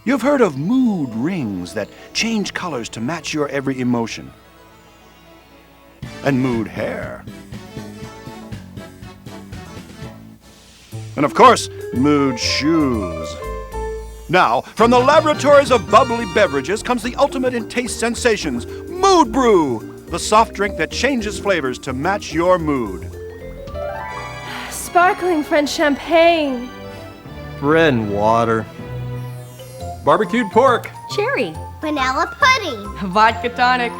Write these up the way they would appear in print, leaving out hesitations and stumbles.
You've heard of mood rings that change colors to match your every emotion. And mood hair. And of course, mood shoes. Now, from the laboratories of bubbly beverages comes the ultimate in taste sensations, Mood Brew, the soft drink that changes flavors to match your mood. Sparkling French champagne. Bread and water. Barbecued pork. Cherry. Vanilla pudding. Vodka tonic.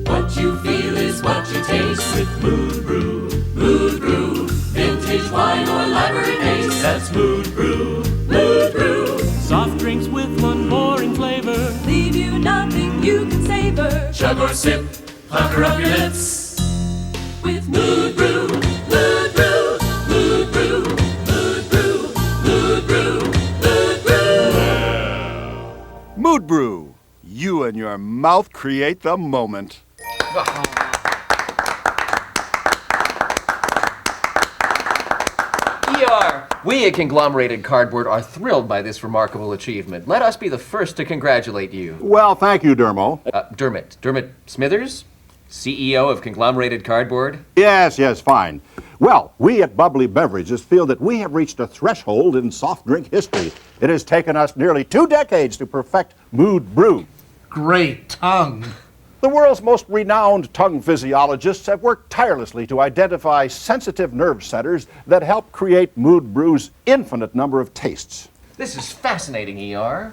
What you feel is what you taste with Mood Brew. Mood Brew. Vintage wine or library taste. That's Mood Brew. Mood Brew. Soft drinks with one more in flavor. Leave you nothing you can savor. Chug or sip, pucker up your lips. With Mood Brew. Mood Brew. Mood Brew. Mood Brew. Mood Brew. Mood Brew. Mood Brew. You and your mouth create the moment. We at Conglomerated Cardboard are thrilled by this remarkable achievement. Let us be the first to congratulate you. Well, thank you, Dermo. Dermot Smithers, CEO of Conglomerated Cardboard. Yes, fine. Well, we at Bubbly Beverages feel that we have reached a threshold in soft drink history. It has taken us nearly 2 decades to perfect Mood Brew. Great tongue. The world's most renowned tongue physiologists have worked tirelessly to identify sensitive nerve centers that help create Mood Brew's infinite number of tastes. This is fascinating, ER.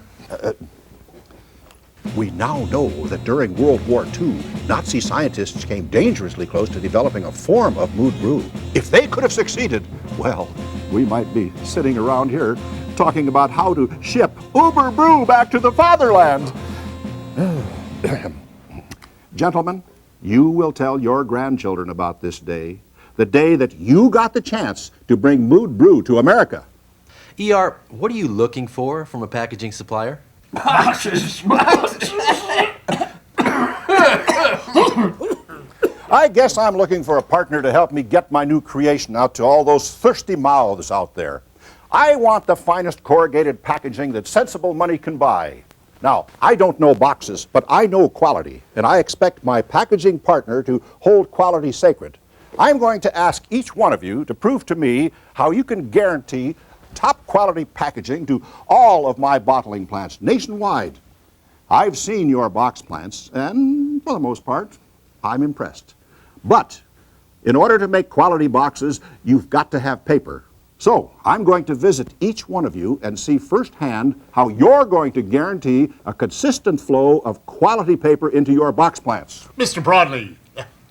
We now know that during World War II, Nazi scientists came dangerously close to developing a form of Mood Brew. If they could have succeeded, well, we might be sitting around here talking about how to ship Uber Brew back to the fatherland. Gentlemen, you will tell your grandchildren about this day, the day that you got the chance to bring Mood Brew to America. ER, what are you looking for from a packaging supplier? I guess I'm looking for a partner to help me get my new creation out to all those thirsty mouths out there. I want the finest corrugated packaging that sensible money can buy. Now, I don't know boxes, but I know quality, and I expect my packaging partner to hold quality sacred. I'm going to ask each one of you to prove to me how you can guarantee top quality packaging to all of my bottling plants nationwide. I've seen your box plants, and for the most part, I'm impressed. But in order to make quality boxes, you've got to have paper. So I'm going to visit each one of you and see firsthand how you're going to guarantee a consistent flow of quality paper into your box plants. Mr. Broadley,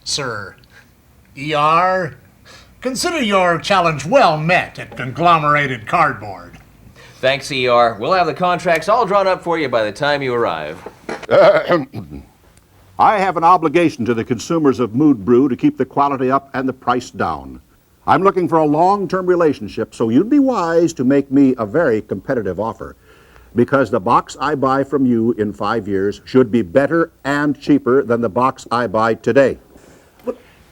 sir, ER, consider your challenge well met at Conglomerated Cardboard. Thanks, ER. We'll have the contracts all drawn up for you by the time you arrive. I have an obligation to the consumers of Mood Brew to keep the quality up and the price down. I'm looking for a long-term relationship, so you'd be wise to make me a very competitive offer. Because the box I buy from you in 5 years should be better and cheaper than the box I buy today.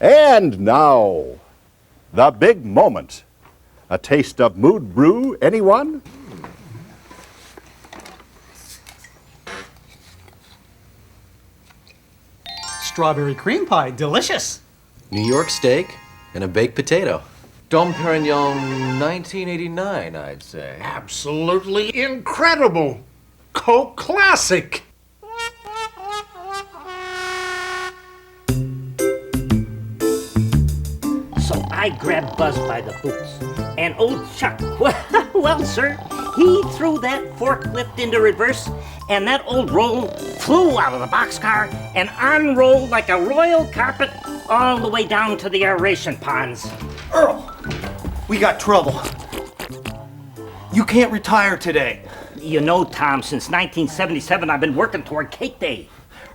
And now, the big moment. A taste of Mood Brew, anyone? Strawberry cream pie, delicious. New York steak and a baked potato. Dom Perignon 1989, I'd say. Absolutely incredible. Coke classic. So I grabbed Buzz by the boots. And old Chuck, well, sir, he threw that forklift into reverse, and that old roll flew out of the boxcar and unrolled like a royal carpet all the way down to the aeration ponds. Earl, we got trouble. You can't retire today. You know, Tom, since 1977, I've been working toward Cake Day.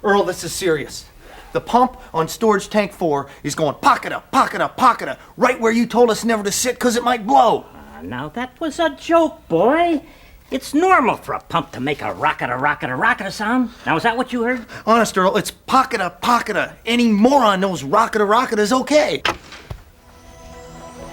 Earl, this is serious. The pump on storage tank 4 is going pocket-a, pocket-a, pocket-a, right where you told us never to sit because it might blow. Now that was a joke, boy. It's normal for a pump to make a rocket-a, rocket-a, rocket-a sound. Now, is that what you heard? Honest, Earl, it's pocket-a, pocket-a. Any moron knows rocket-a, rocket is okay.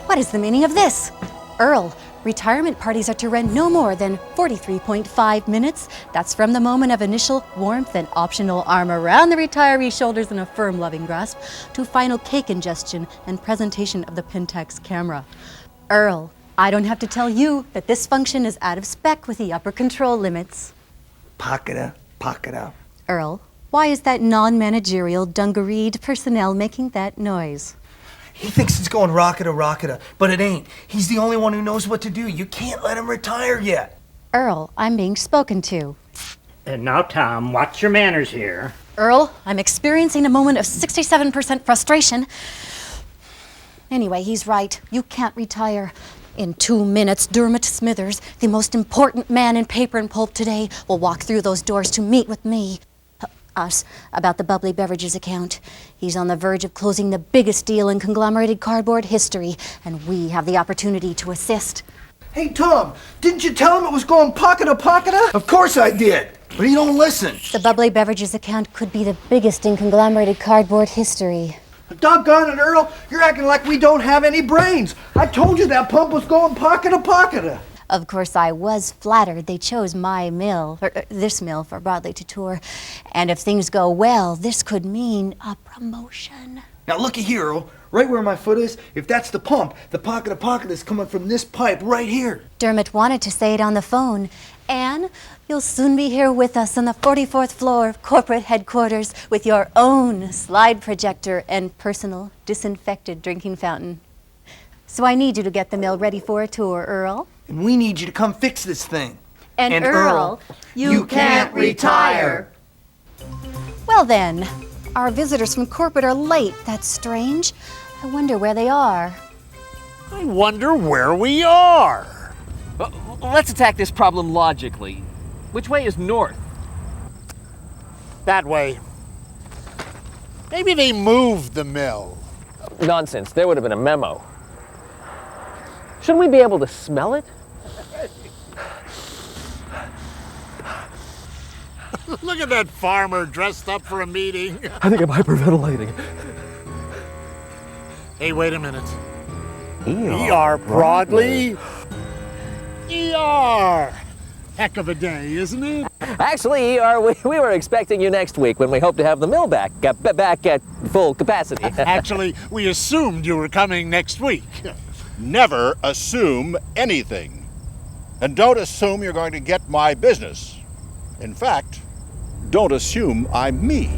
What is the meaning of this? Earl, retirement parties are to run no more than 43.5 minutes. That's from the moment of initial warmth and optional arm around the retiree's shoulders in a firm, loving grasp to final cake ingestion and presentation of the Pentax camera. Earl, I don't have to tell you that this function is out of spec with the upper control limits. Pocket up. Earl, why is that non-managerial, dungareed personnel making that noise? He thinks it's going rocketa, but it ain't. He's the only one who knows what to do. You can't let him retire yet. Earl, I'm being spoken to. And now, Tom, watch your manners here. Earl, I'm experiencing a moment of 67% frustration. Anyway, he's right. You can't retire. In 2 minutes, Dermot Smithers, the most important man in paper and pulp today, will walk through those doors to meet with me. Us, about the bubbly beverages account. He's on the verge of closing the biggest deal in conglomerated cardboard history, and we have the opportunity to assist. Hey, Tom, didn't you tell him it was going pocketa? Of course I did, but he don't listen. The bubbly beverages account could be the biggest in conglomerated cardboard history. Doggone it, Earl, you're acting like we don't have any brains. I told you that pump was going pocketa. Of course, I was flattered they chose my mill, or this mill, for Broadly to tour. And if things go well, this could mean a promotion. Now looky here, Earl. Right where my foot is, if that's the pump, the pocket is coming from this pipe right here. Dermot wanted to say it on the phone. Anne, you'll soon be here with us on the 44th floor of corporate headquarters with your own slide projector and personal disinfected drinking fountain. So I need you to get the mill ready for a tour, Earl. And we need you to come fix this thing. And Earl, you can't retire. Well then, our visitors from corporate are late. That's strange. I wonder where they are. I wonder where we are. Let's attack this problem logically. Which way is north? That way. Maybe they moved the mill. Nonsense. There would have been a memo. Shouldn't we be able to smell it? Look at that farmer dressed up for a meeting. I think I'm hyperventilating. Hey, wait a minute. E.R. Broadly? E.R. Heck of a day, isn't it? Actually, ER, we were expecting you next week when we hope to have the mill back at full capacity. Actually, we assumed you were coming next week. Never assume anything. And don't assume you're going to get my business. In fact, don't assume I'm me.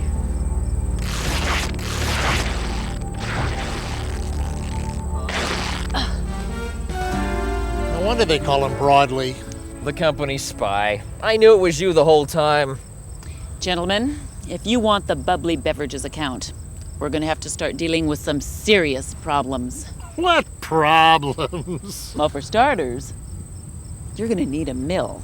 No wonder they call him Broadly. The company spy. I knew it was you the whole time. Gentlemen, if you want the bubbly beverages account, we're going to have to start dealing with some serious problems. What problems? Well, for starters, you're going to need a mill.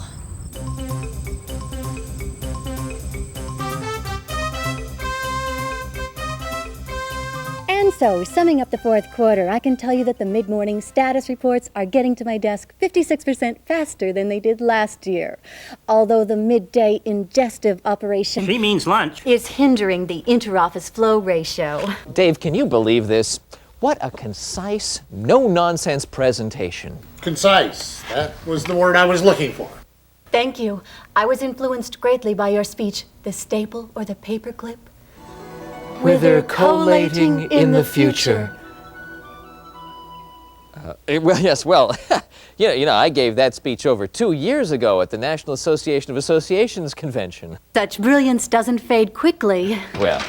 And so, summing up the fourth quarter, I can tell you that the mid-morning status reports are getting to my desk 56% faster than they did last year. Although the midday ingestive operation... She means lunch. ...is hindering the inter-office flow ratio. Dave, can you believe this? What a concise, no-nonsense presentation. Concise. That was the word I was looking for. Thank you. I was influenced greatly by your speech, the staple or the paperclip. Whither collating in the future. I gave that speech over 2 years ago at the National Association of Associations convention. Such brilliance doesn't fade quickly. Well.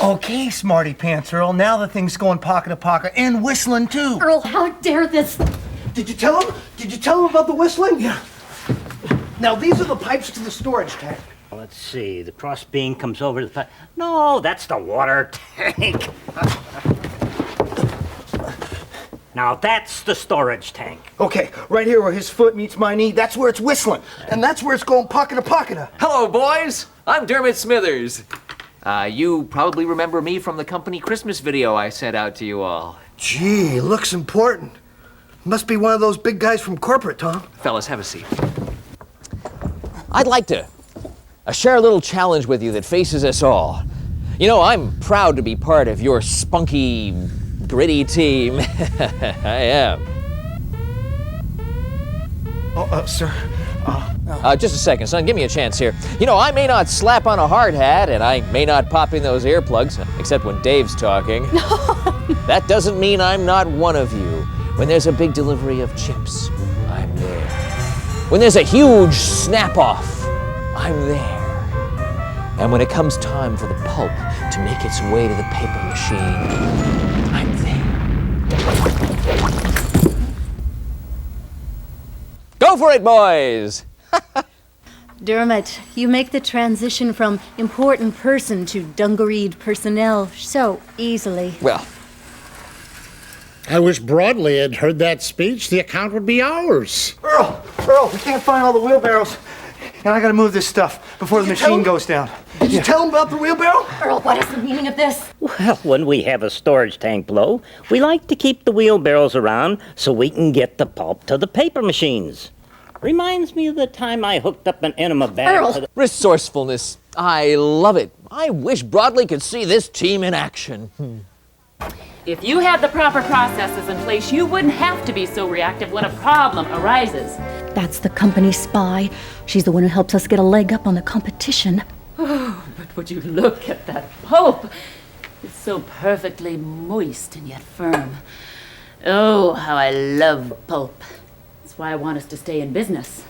Okay, smarty pants, Earl. Now the thing's going pocket and whistling too. Earl, how dare this? Did you tell him? Did you tell him about the whistling? Yeah. Now these are the pipes to the storage tank. Let's see, the cross beam comes over to the pipe. No, that's the water tank. Now that's the storage tank. Okay, right here where his foot meets my knee, that's where it's whistling. And that's where it's going pocketa. Hello, boys. I'm Dermot Smithers. You probably remember me from the company Christmas video I sent out to you all. Gee, looks important. Must be one of those big guys from corporate, Tom. Fellas, have a seat. I'd like to share a little challenge with you that faces us all. You know, I'm proud to be part of your spunky gritty team. I am. Sir. Just a second, son. Give me a chance here. You know, I may not slap on a hard hat, and I may not pop in those earplugs, except when Dave's talking. That doesn't mean I'm not one of you. When there's a big delivery of chips, I'm there. When there's a huge snap-off, I'm there. And when it comes time for the pulp to make its way to the paper machine, I'm there. Go for it, boys! Dermot, you make the transition from important person to dungareed personnel so easily. Well, I wish Broadley had heard that speech. The account would be ours. Earl, we can't find all the wheelbarrows. And I gotta move this stuff before the machine goes down. Did you tell him about the wheelbarrow? Earl, what is the meaning of this? Well, when we have a storage tank blow, we like to keep the wheelbarrows around so we can get the pulp to the paper machines. Reminds me of the time I hooked up an enema bag to the... Resourcefulness. I love it. I wish Broadley could see this team in action. If you had the proper processes in place, you wouldn't have to be so reactive when a problem arises. That's the company spy. She's the one who helps us get a leg up on the competition. Oh, but would you look at that pulp? It's so perfectly moist and yet firm. Oh, how I love pulp. That's why I want us to stay in business.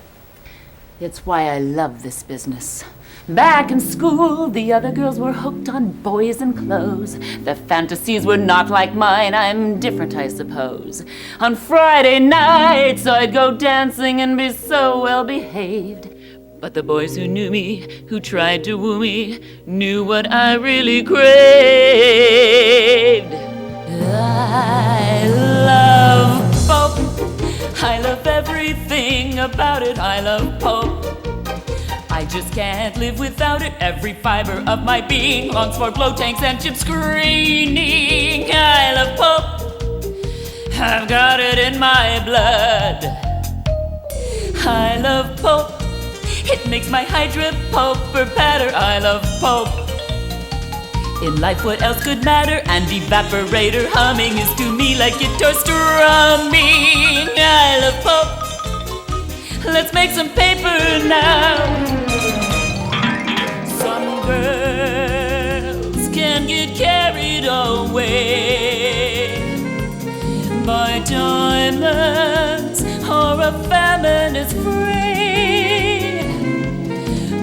It's why I love this business. Back in school, the other girls were hooked on boys and clothes. Their fantasies were not like mine. I'm different, I suppose. On Friday nights, I'd go dancing and be so well behaved. But the boys who knew me, who tried to woo me, knew what I really craved. I love pulp. I love everything about it. I love pulp. I just can't live without it. Every fiber of my being longs for blow tanks and chip screening. I love pulp. I've got it in my blood. I love pulp. It makes my hydra pulper patter. I love pulp. In life, what else could matter? And evaporator humming is to me like guitar strumming. I love pulp. Let's make some paper now. Some girls can get carried away by diamonds or a feminist frame.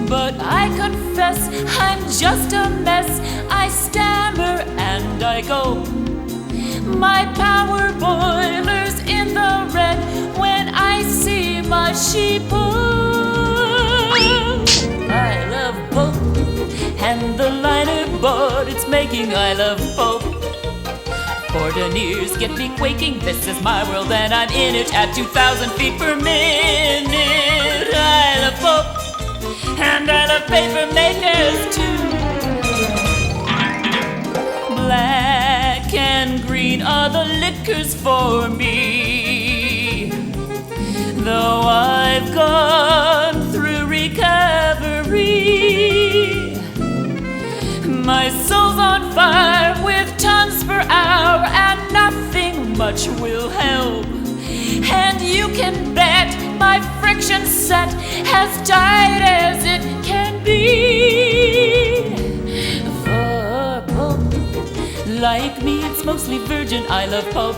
But I confess I'm just a mess. I stammer and I go. My power boiler's in the red when I see my sheep. I love pulp and the liner board it's making. I love pulp. Ordinators get me quaking. This is my world and I'm in it at 2,000 feet per minute. I love pulp and I love paper makers too. Black and green are the liquors for me. Though I've gone through recovery, my soul's on fire with tons per hour and nothing much will help. And you can bet my friction set as tight as it can be. For pulp, like me, it's mostly virgin. I love pulp.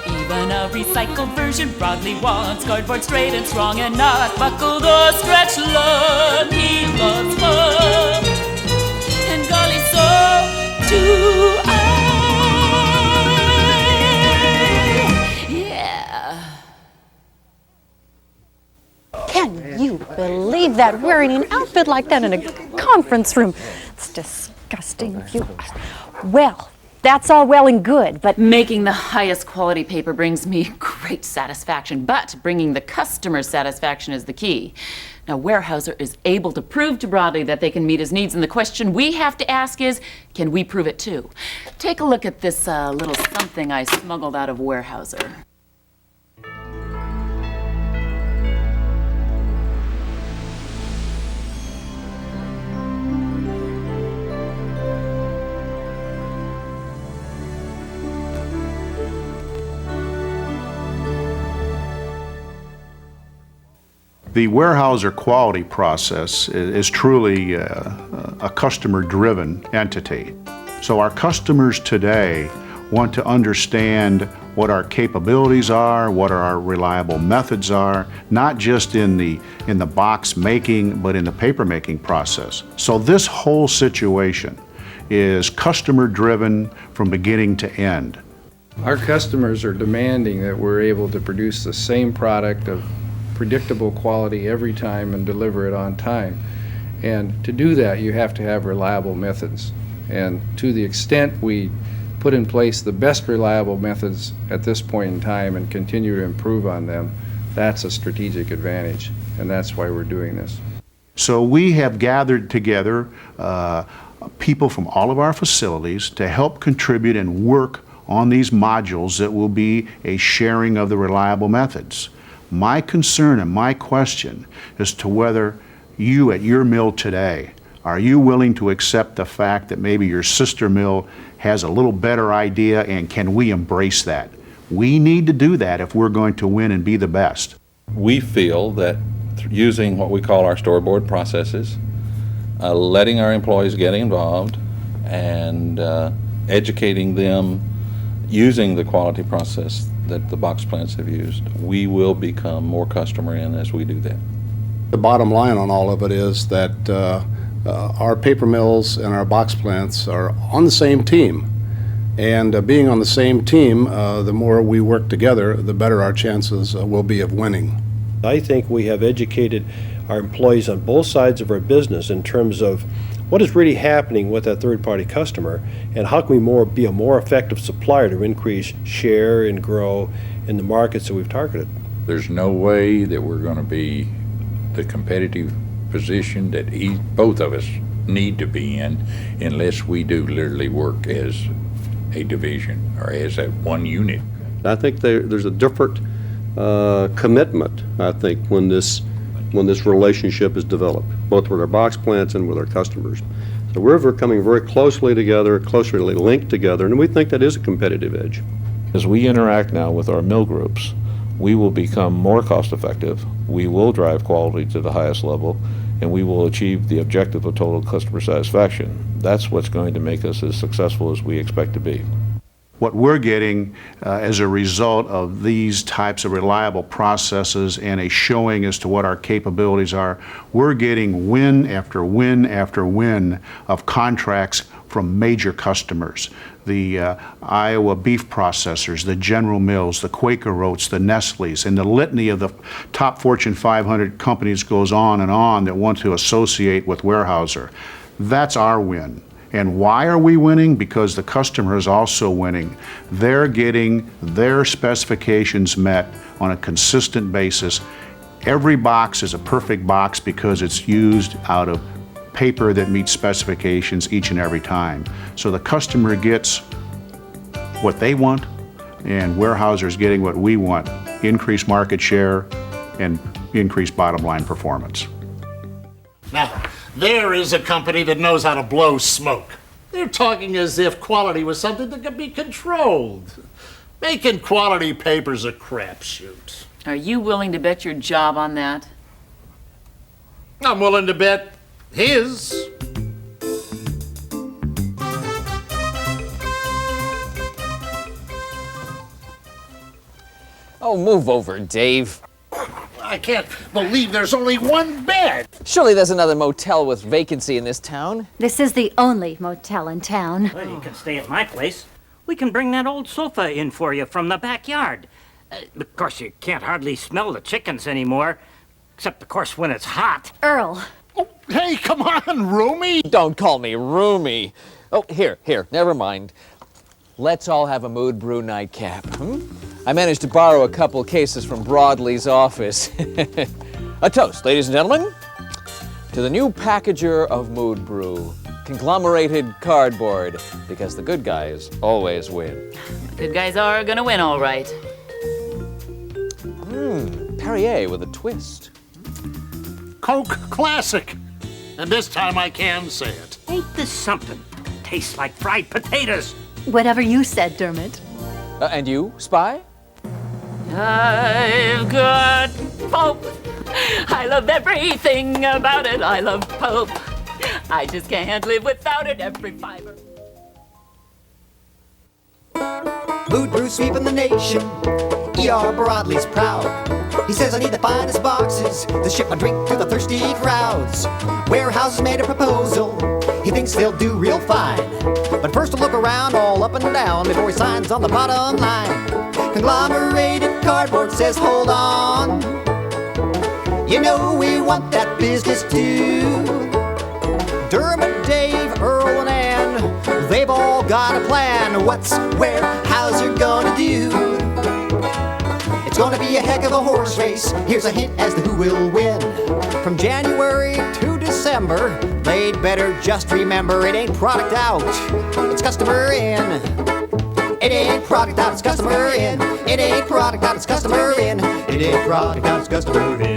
Even a recycled version broadly wants cardboard straight and strong and not buckled or stretched. Love, he loves pulp. And golly, so do I. Yeah. Can you believe that? Wearing an outfit like that in a conference room. It's disgusting of you. Well, that's all well and good, but... Making the highest quality paper brings me great satisfaction, but bringing the customer satisfaction is the key. Now, Weyerhauser is able to prove to Broadley that they can meet his needs, and the question we have to ask is, can we prove it too? Take a look at this little something I smuggled out of Weyerhauser. The Weyerhauser quality process is truly a customer-driven entity. So our customers today want to understand what our capabilities are, what our reliable methods are, not just in the box making, but in the paper making process. So this whole situation is customer-driven from beginning to end. Our customers are demanding that we're able to produce the same product of predictable quality every time and deliver it on time. And to do that, you have to have reliable methods. And to the extent we put in place the best reliable methods at this point in time and continue to improve on them, that's a strategic advantage. And that's why we're doing this. So we have gathered together people from all of our facilities to help contribute and work on these modules that will be a sharing of the reliable methods. My concern and my question is to whether you at your mill today, are you willing to accept the fact that maybe your sister mill has a little better idea, and can we embrace that? We need to do that if we're going to win and be the best. We feel that using what we call our storyboard processes, letting our employees get involved, and educating them using the quality process that the box plants have used, we will become more customer-in as we do that. The bottom line on all of it is that our paper mills and our box plants are on the same team. And being on the same team, the more we work together, the better our chances will be of winning. I think we have educated our employees on both sides of our business in terms of what is really happening with that third-party customer and how can we be a more effective supplier to increase share and grow in the markets that we've targeted. There's no way that we're going to be the competitive position that both of us need to be in unless we do literally work as a division or as a one unit. I think there's a different commitment, I think, when this relationship is developed, both with our box plants and with our customers. So we're coming very closely together, closely linked together, and we think that is a competitive edge. As we interact now with our mill groups, we will become more cost effective, we will drive quality to the highest level, and we will achieve the objective of total customer satisfaction. That's what's going to make us as successful as we expect to be. What we're getting as a result of these types of reliable processes and a showing as to what our capabilities are, we're getting win after win after win of contracts from major customers. The Iowa beef processors, the General Mills, the Quaker Oats, the Nestle's, and the litany of the top Fortune 500 companies goes on that want to associate with Weyerhauser. That's our win. And why are we winning? Because the customer is also winning. They're getting their specifications met on a consistent basis. Every box is a perfect box because it's used out of paper that meets specifications each and every time. So the customer gets what they want, and Weyerhauser's getting what we want: increased market share and increased bottom line performance. Now, there is a company that knows how to blow smoke. They're talking as if quality was something that could be controlled. Making quality paper's a crapshoot. Are you willing to bet your job on that? I'm willing to bet his. Oh, move over, Dave. I can't believe there's only one bed. Surely there's another motel with vacancy in this town. This is the only motel in town. Well, you can stay at my place. We can bring that old sofa in for you from the backyard. Of course, you can't hardly smell the chickens anymore, except, of course, when it's hot. Earl. Oh, hey, come on, roomie. Don't call me roomie. Oh, here, never mind. Let's all have a Mood Brew nightcap. I managed to borrow a couple cases from Broadley's office. A toast, ladies and gentlemen, to the new packager of Mood Brew, conglomerated cardboard, because the good guys always win. Good guys are gonna win, all right. Perrier with a twist. Coke Classic. And this time I can say it. Ain't this something? Tastes like fried potatoes. Whatever you said, Dermot. And you, Spy? I've got Pope. I love everything about it. I love Pope. I just can't live without it. Every fiber. Mood Brew sweeping the nation. E.R. Broadley's proud. He says I need the finest boxes to ship my drink to the thirsty crowds. Weyerhauser's made a proposal. He thinks they'll do real fine. But first to look around all up and down before he signs on the bottom line. Conglomerated cardboard says hold on. You know we want that business too. Dermot, Dave, Earl, and Ann, they've all got a plan. What's Weyerhauser gonna do? It's gonna be a heck of a horse race. Here's a hint as to who will win. From January to December, they'd better just remember it ain't product out, it's customer in. It ain't product out, it's customer in. It ain't product out, it's customer in. It ain't product out, it's customer in.